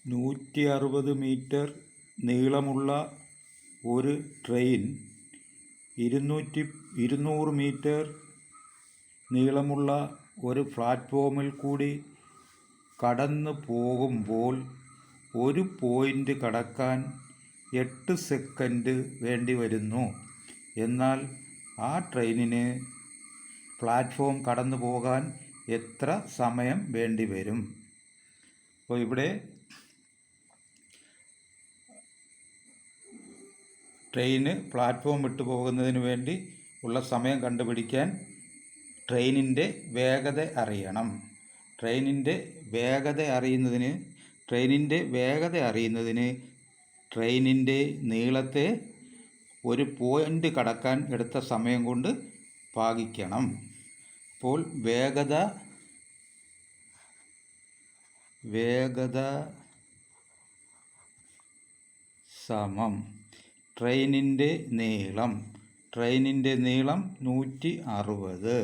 160 metre നീളമുള്ള ഒരു train 200 metre നീളമുള്ള ഒരു പ്ലാറ്റ്ഫോമിൽ കൂടി കടന്നു പോകുമ്പോൾ ഒരു പോയിൻ്റ് കടക്കാൻ 8 സെക്കൻഡ് വേണ്ടി വരുന്നു. എന്നാൽ ആ ട്രെയിനിന് പ്ലാറ്റ്ഫോം കടന്നു പോകാൻ എത്ര സമയം വേണ്ടി വരും? അപ്പോൾ ഇവിടെ ട്രെയിന് പ്ലാറ്റ്ഫോം വിട്ടു പോകുന്നതിന് വേണ്ടി ഉള്ള സമയം കണ്ടുപിടിക്കാൻ ട്രെയിനിൻ്റെ വേഗത അറിയണം. ട്രെയിനിൻ്റെ വേഗത അറിയുന്നതിന് ട്രെയിനിൻ്റെ നീളത്തെ ഒരു പോയിൻ്റ് കടക്കാൻ എടുത്ത സമയം കൊണ്ട് ഭാഗിക്കണം. അപ്പോൾ വേഗത സമം ട്രെയിനിൻ്റെ നീളം 160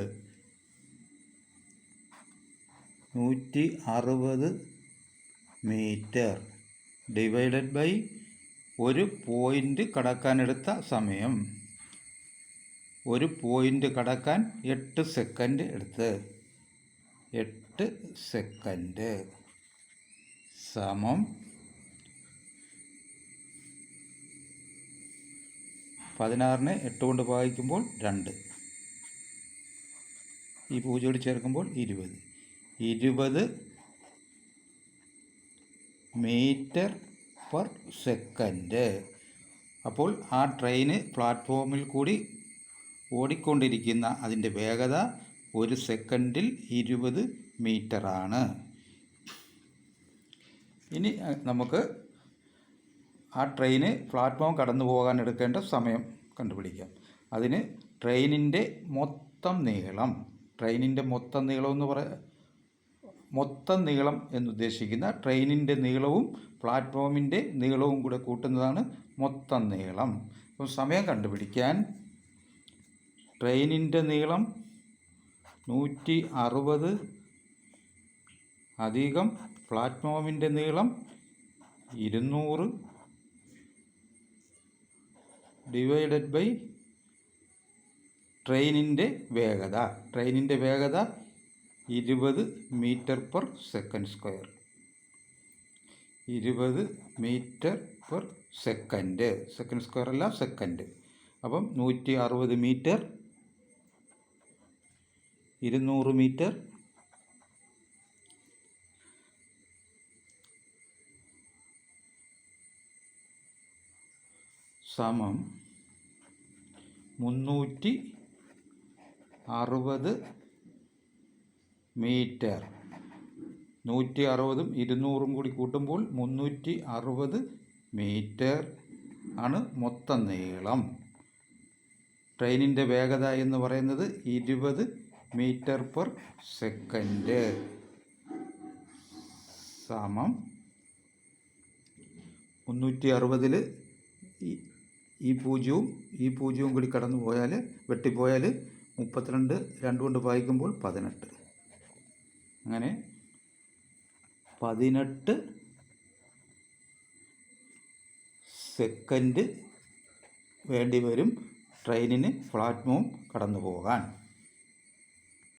മീറ്റർ ഡിവൈഡഡ് ബൈ ഒരു പോയിൻ്റ് കടക്കാനെടുത്ത സമയം. ഒരു പോയിൻ്റ് കടക്കാൻ 8 സെക്കൻഡ് എടുത്ത് 8 സെക്കൻഡ് സമം 16നെ 8 കൊണ്ട് ഭാഗിക്കുമ്പോൾ 2, ഈ 0 ചേർക്കുമ്പോൾ 20 മീറ്റർ പെർ സെക്കൻഡ്. അപ്പോൾ ആ ട്രെയിന് പ്ലാറ്റ്ഫോമിൽ കൂടി ഓടിക്കൊണ്ടിരിക്കുന്ന അതിൻ്റെ വേഗത ഒരു സെക്കൻഡിൽ 20 മീറ്ററാണ്. ഇനി നമുക്ക് ആ ട്രെയിന് പ്ലാറ്റ്ഫോം കടന്നു പോകാൻ എടുക്കേണ്ട സമയം കണ്ടുപിടിക്കാം. അതിന് ട്രെയിനിൻ്റെ മൊത്തം നീളം മൊത്തം നീളം എന്നുദ്ദേശിക്കുന്ന ട്രെയിനിൻ്റെ നീളവും പ്ലാറ്റ്ഫോമിൻ്റെ നീളവും കൂടെ കൂട്ടുന്നതാണ് മൊത്തം നീളം. അപ്പം സമയം കണ്ടുപിടിക്കാൻ ട്രെയിനിൻ്റെ നീളം 160 അധികം പ്ലാറ്റ്ഫോമിൻ്റെ നീളം 200 ഡിവൈഡഡ് ബൈ ട്രെയിനിൻ്റെ വേഗത 20 metre per second square. 20 metre per second square അല്ല, സെക്കൻഡ്. അപ്പം 160 മീറ്റർ 200 മീറ്റർ സമം 360 മീറ്റർ. 160ഉം 200ഉം കൂടി കൂട്ടുമ്പോൾ 360 മീറ്റർ ആണ് മൊത്തം നീളം. ട്രെയിനിൻ്റെ വേഗത എന്ന് പറയുന്നത് 20 മീറ്റർ പെർ സെക്കൻഡ് സമം 360ൽ ഈ പൂജ്യവും കൂടി കടന്നു പോയാൽ വെട്ടിപ്പോയാൽ 32, 2 കൊണ്ട് ഭാഗിക്കുമ്പോൾ 18. അങ്ങനെ 18 സെക്കൻഡ് വേണ്ടി വരും ട്രെയിനിന് പ്ലാറ്റ്ഫോം കടന്നു പോകാൻ.